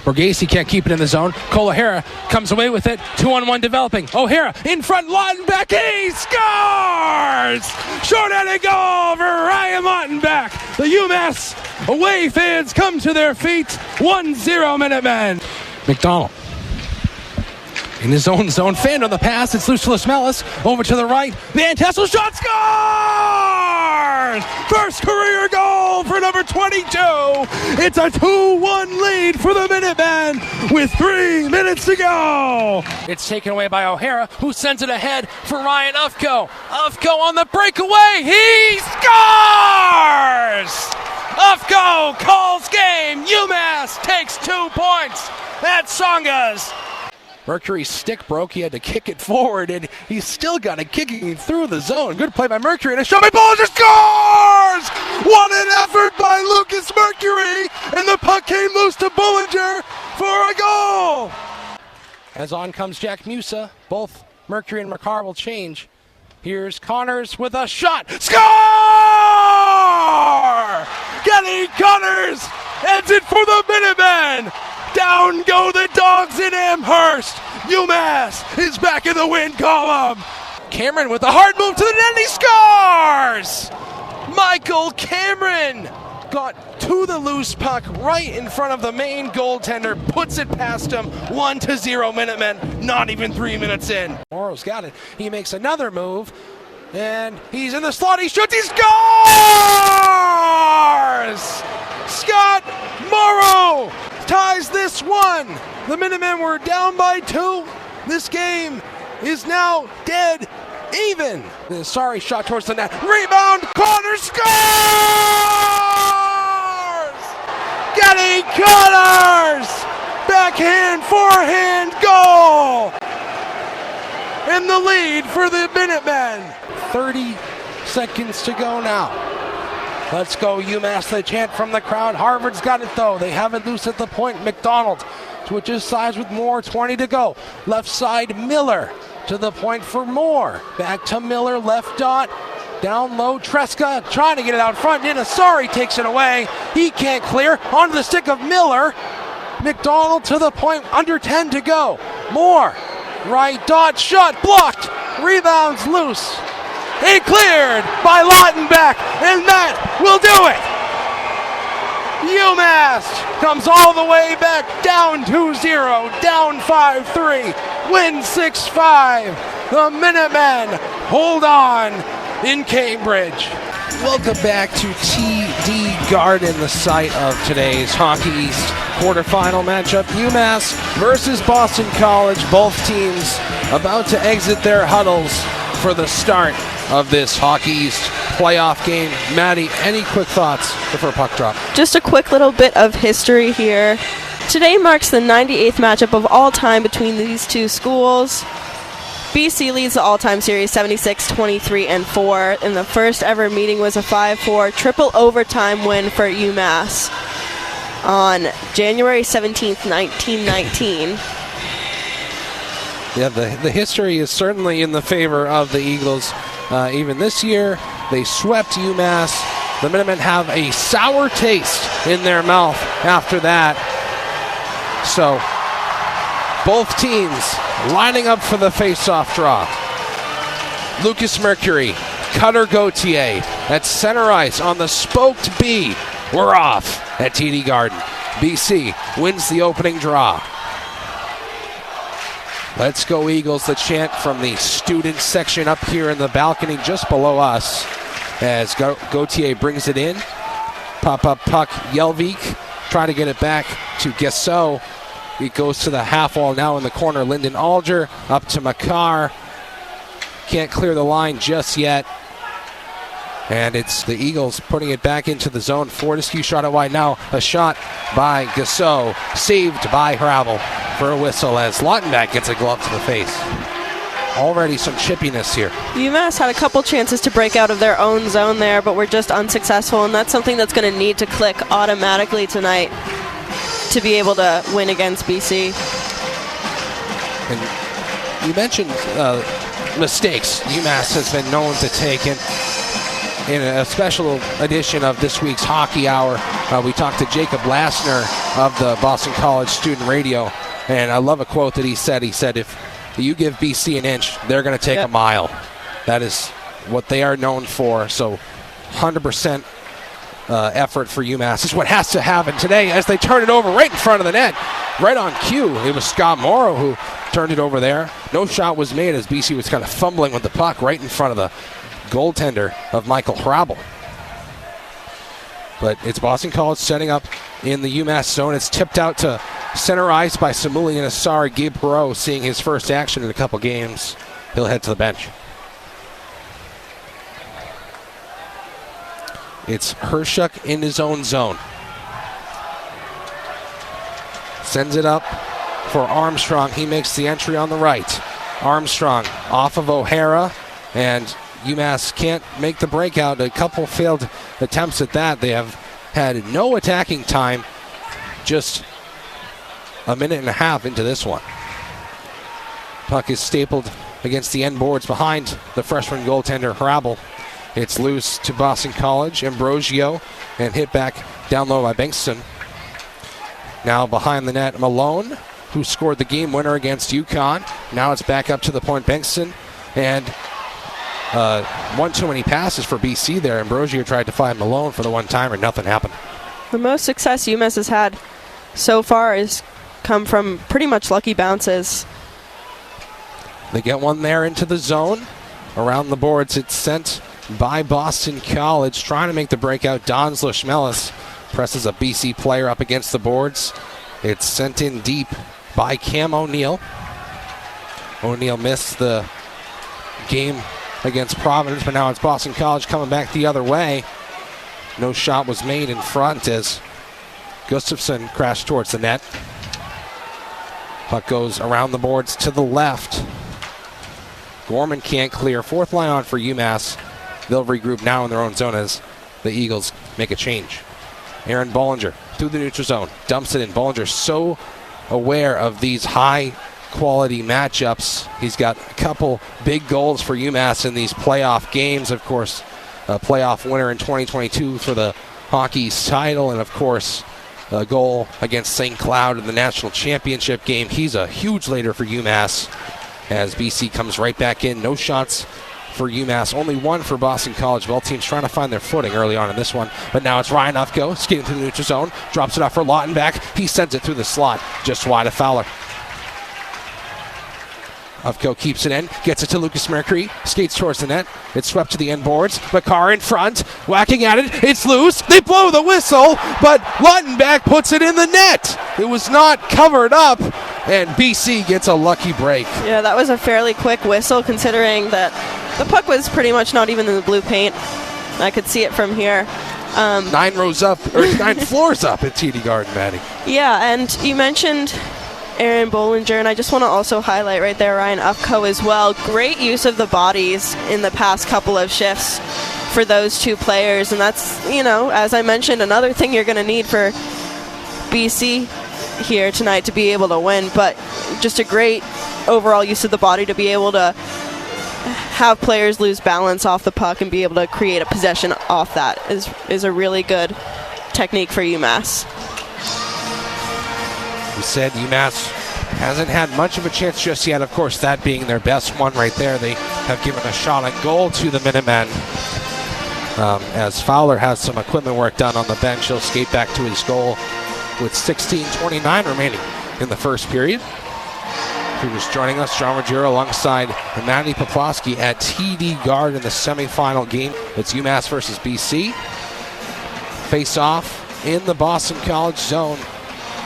Borghese can't keep it in the zone. Cole O'Hara comes away with it. 2-on-1 developing. O'Hara in front. Lautenbach. He scores! Short-handed goal for Ryan Lautenbach. The UMass away fans come to their feet. 1-0 Minutemen. McDonald in his own zone. Fan on the pass. It's loose to Lesmelis. Over to the right. Van Tassel shot. Scores! First career goal for number 22. It's a 2-1 lead for the Minutemen with 3 minutes to go. It's taken away by O'Hara, who sends it ahead for Ryan Ufko. Ufko on the breakaway. He scores! Ufko calls game. UMass takes 2 points at Songas. Mercury's stick broke. He had to kick it forward, and he's still got it kicking through the zone. Good play by Mercury, and a shot by Bollinger scores! What an effort by Lucas Mercury, and the puck came loose to Bollinger for a goal! As on comes Jack Musa. Both Mercury and McCarr will change. Here's Connors with a shot. Score! Kenny Connors ends it for the Minutemen! Down go the Dogs in Amherst. UMass is back in the win column. Cameron with a hard move to the net. He scores! Michael Cameron got to the loose puck right in front of the main goaltender. Puts it past him. 1-0 Minutemen. Not even 3 minutes in. Morrow's got it. He makes another move. And he's in the slot. He shoots. He scores! Scott Morrow ties this one. The Minutemen were down by 2. This game is now dead even. The sorry shot towards the net. Rebound. Connors scores! Kenny Connors! Backhand, forehand goal! And the lead for the Minutemen. 30 seconds to go now. Let's go UMass, the chant from the crowd. Harvard's got it though. They have it loose at the point. McDonald switches sides with Moore. 20 to go. Left side, Miller to the point for Moore. Back to Miller, left dot. Down low, Tresca trying to get it out front. Ninasari takes it away. He can't clear. Onto the stick of Miller. McDonald to the point, under 10 to go. Moore, right dot, shot, blocked. Rebounds loose. And cleared by Lautenbach, and that will do it. UMass comes all the way back, down 2-0, down 5-3, win 6-5. The Minutemen hold on in Cambridge. Welcome back to TD Garden, the site of today's Hockey East quarterfinal matchup. UMass versus Boston College. Both teams about to exit their huddles for the start of this Hockey East playoff game. Maddie, any quick thoughts before puck drop? Just a quick little bit of history here. Today marks the 98th matchup of all time between these two schools. BC leads the all-time series 76-23-4, and the first ever meeting was a 5-4 triple overtime win for UMass on January 17th, 1919. Yeah, the history is certainly in the favor of the Eagles. Even this year, they swept UMass. The Minutemen have a sour taste in their mouth after that. So, both teams lining up for the face-off draw. Lucas Mercury, Cutter Gauthier at center ice on the spoked B. We're off at TD Garden. BC wins the opening draw. Let's go Eagles, the chant from the student section up here in the balcony just below us as Gauthier brings it in. Pop-up puck, Jelvik trying to get it back to Gasso. It goes to the half wall now in the corner. Lyndon Alger up to McCarr. Can't clear the line just yet. And it's the Eagles putting it back into the zone. Fortescue shot it wide now. A shot by Gasso, saved by Hravel for a whistle as Lautenbach gets a glove to the face. Already some chippiness here. UMass had a couple chances to break out of their own zone there, but were just unsuccessful, and that's something that's going to need to click automatically tonight to be able to win against BC. And you mentioned mistakes UMass has been known to take in a special edition of this week's Hockey Hour. we talked to Jacob Lassner of the Boston College Student Radio, and I love a quote that he said. He said, if you give BC an inch, they're going to take a mile. That is what they are known for. So 100% effort for UMass. This is what has to happen today as they turn it over right in front of the net, right on cue. It was Scott Morrow who turned it over there. No shot was made as BC was kind of fumbling with the puck right in front of the goaltender of Michael Hrabel. But it's Boston College setting up in the UMass zone. It's tipped out to center ice by Samuli and Asari. Gabe Perreault seeing his first action in a couple games. He'll head to the bench. It's Hershuk in his own zone. Sends it up for Armstrong. He makes the entry on the right. Armstrong off of O'Hara, and UMass can't make the breakout. A couple failed attempts at that. They have had no attacking time, just a minute and a half into this one. Puck is stapled against the end boards behind the freshman goaltender Hrabel. It's loose to Boston College. Ambrosio, and hit back down low by Bankston. Now behind the net, Malone, who scored the game winner against UConn. Now it's back up to the point, Bankston. And one too many passes for BC there. Ambrosio tried to find Malone for the one-timer. Nothing happened. The most success UMass has had so far has come from pretty much lucky bounces. They get one there into the zone. Around the boards, it's sent by Boston College. Trying to make the breakout. Don Schmelis presses a BC player up against the boards. It's sent in deep by Cam O'Neill. O'Neill missed the game against Providence, but now it's Boston College coming back the other way. No shot was made in front as Gustafson crashed towards the net. Puck goes around the boards to the left. Gorman can't clear. Fourth line on for UMass. They'll regroup now in their own zone as the Eagles make a change. Aaron Bollinger through the neutral zone. Dumps it in. Bollinger so aware of these high-quality matchups. He's got a couple big goals for UMass in these playoff games. Of course, a playoff winner in 2022 for the Hockey's title. And, of course, a goal against St. Cloud in the national championship game. He's a huge leader for UMass as BC comes right back in. No shots for UMass, only one for Boston College. Both teams trying to find their footing early on in this one. But now it's Ryan Ufko skating through the neutral zone. Drops it off for Lautenbach. He sends it through the slot, just wide of Fowler. Ufko keeps it in, gets it to Lucas Mercury, skates towards the net. It's swept to the end boards. Makar in front, whacking at it. It's loose. They blow the whistle, but Lautenbach puts it in the net. It was not covered up, and BC gets a lucky break. Yeah, that was a fairly quick whistle considering that the puck was pretty much not even in the blue paint. I could see it from here. 9 floors up at TD Garden, Maddie. Yeah, and you mentioned Aaron Bollinger, and I just want to also highlight right there Ryan Ufko as well. Great use of the bodies in the past couple of shifts for those two players, and that's, you know, as I mentioned, another thing you're going to need for BC here tonight to be able to win, but just a great overall use of the body to be able to have players lose balance off the puck and be able to create a possession off that is a really good technique for UMass. We said UMass hasn't had much of a chance just yet. Of course, that being their best one right there. They have given a shot at goal to the Minutemen. As Fowler has some equipment work done on the bench, he'll skate back to his goal with 16:29 remaining in the first period. Who was joining us, John Ruggiero alongside Matty Poplawski at TD Garden in the semifinal game. It's UMass versus BC. Face off in the Boston College zone.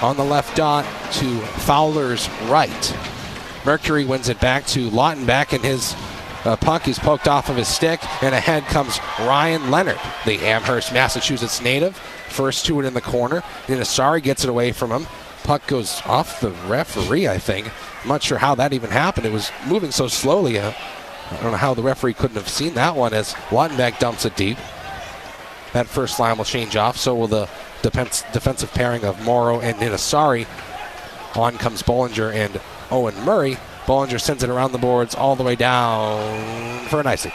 On the left dot to Fowler's right. Mercury wins it back to Lautenbach, and his puck is poked off of his stick, and ahead comes Ryan Leonard, the Amherst, Massachusetts native. First to it in the corner. Asari gets it away from him. Puck goes off the referee, I think. I'm not sure how that even happened. It was moving so slowly. I don't know how the referee couldn't have seen that one as Lautenbach dumps it deep. That first line will change off, so will the defensive pairing of Morrow and Ninasari. On comes Bollinger and Owen Murray. Bollinger sends it around the boards all the way down for an icing.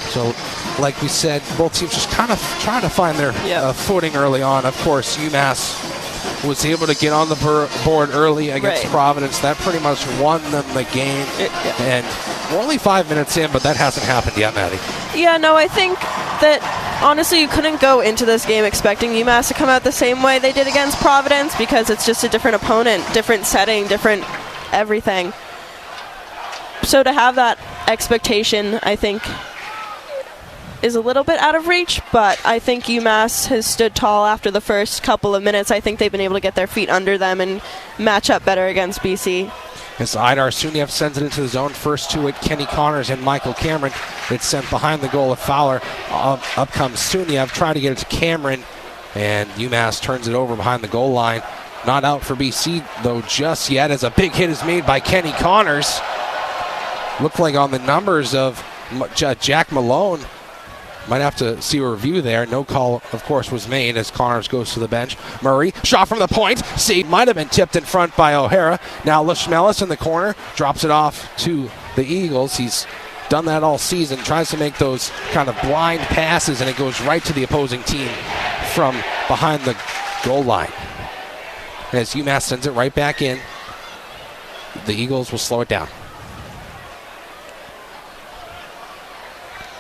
So, like we said, both teams just kind of trying to find their footing early on. Of course, UMass was able to get on the board early against Providence. That pretty much won them the game. And we're only 5 minutes in, but that hasn't happened yet, Maddie. Yeah, no, I think that honestly you couldn't go into this game expecting UMass to come out the same way they did against Providence, because it's just a different opponent, different setting, different everything. So to have that expectation, I think, is a little bit out of reach, but I think UMass has stood tall after the first couple of minutes. I think they've been able to get their feet under them and match up better against BC. As Idar Suniev sends it into the zone, first two at Kenny Connors and Michael Cameron. It's sent behind the goal of Fowler. Up comes Suniev, trying to get it to Cameron, and UMass turns it over behind the goal line. Not out for BC, though, just yet, as a big hit is made by Kenny Connors. Looked like on the numbers of Jack Malone. Might have to see a review there. No call, of course, was made as Connors goes to the bench. Murray, shot from the point. Save might have been tipped in front by O'Hara. Now Lashmelis in the corner, drops it off to the Eagles. He's done that all season, tries to make those kind of blind passes, and it goes right to the opposing team from behind the goal line. And as UMass sends it right back in, the Eagles will slow it down.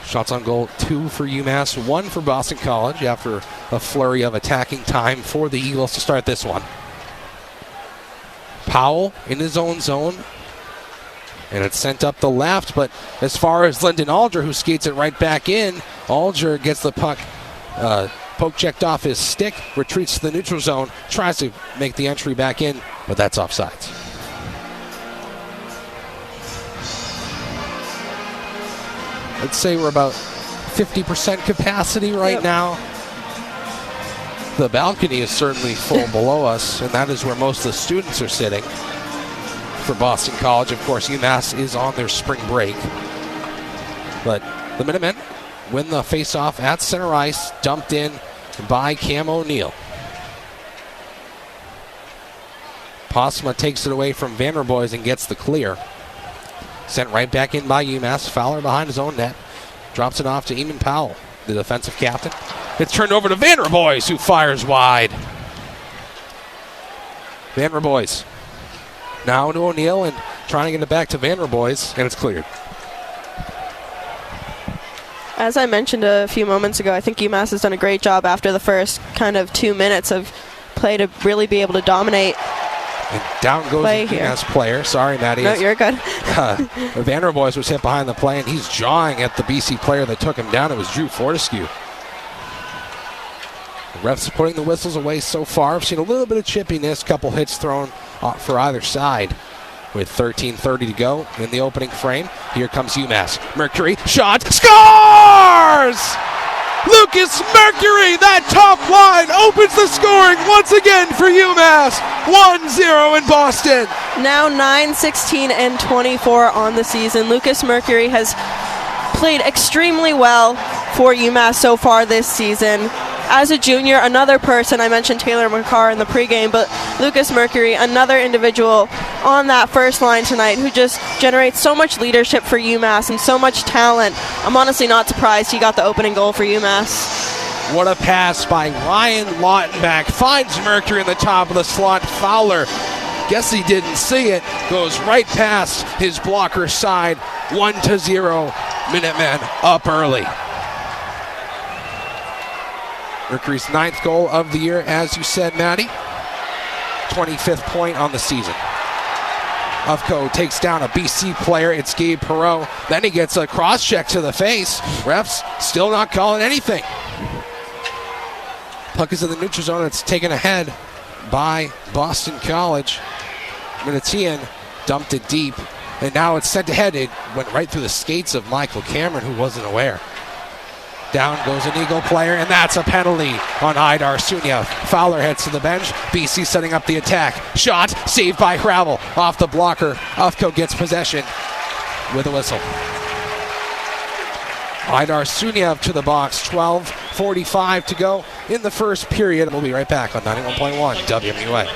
Shots on goal, 2 for UMass, 1 for Boston College after a flurry of attacking time for the Eagles to start this one. Powell in his own zone, and it's sent up the left, but as far as Lyndon Alger, who skates it right back in, Alger gets the puck poke checked off his stick, retreats to the neutral zone, tries to make the entry back in, but that's offsides. I'd say we're about 50% capacity right now. The balcony is certainly full below us, and that is where most of the students are sitting for Boston College. Of course, UMass is on their spring break. But the Minutemen win the faceoff at center ice, dumped in by Cam O'Neill. Posma takes it away from Vanderboys and gets the clear. Sent right back in by UMass. Fowler behind his own net. Drops it off to Eamon Powell, the defensive captain. It's turned over to Vanderboys, who fires wide. Vanderboys now to O'Neill and trying to get it back to Vanderboys, and it's cleared. As I mentioned a few moments ago, I think UMass has done a great job after the first kind of 2 minutes of play to really be able to dominate. And down goes the UMass player. Sorry, Maddie. No, you're good. Vanderboys was hit behind the play, and he's jawing at the BC player that took him down. It was Drew Fortescue. The refs putting the whistles away so far. I've seen a little bit of chippiness, couple hits thrown for either side. With 13:30 to go in the opening frame, here comes UMass. Mercury, shot, scores! Lucas Mercury, that top line, opens the scoring once again for UMass. 1-0 in Boston. Now 9-16 and 24 on the season. Lucas Mercury has played extremely well for UMass so far this season. As a junior, another person, I mentioned Taylor McCarr in the pregame, but Lucas Mercury, another individual on that first line tonight who just generates so much leadership for UMass and so much talent. I'm honestly not surprised he got the opening goal for UMass. What a pass by Ryan Lautenbach. Finds Mercury in the top of the slot. Fowler, guess he didn't see it, goes right past his blocker side. 1-0, Minutemen up early. Mercury's 9th goal of the year, as you said, Maddie. 25th point on the season. Ufco takes down a BC player. It's Gabe Perreault. Then he gets a cross check to the face. Refs still not calling anything. Puck is in the neutral zone. It's taken ahead by Boston College. Minutian dumped it deep, and now it's sent ahead. It went right through the skates of Michael Cameron, who wasn't aware. Down goes an Eagle player, and that's a penalty on Idar Suniev. Fowler heads to the bench. BC setting up the attack. Shot, saved by Hravel. Off the blocker. Ufco gets possession with a whistle. Idar Suniev to the box. 12:45 to go in the first period. We'll be right back on 91.1 WMUA.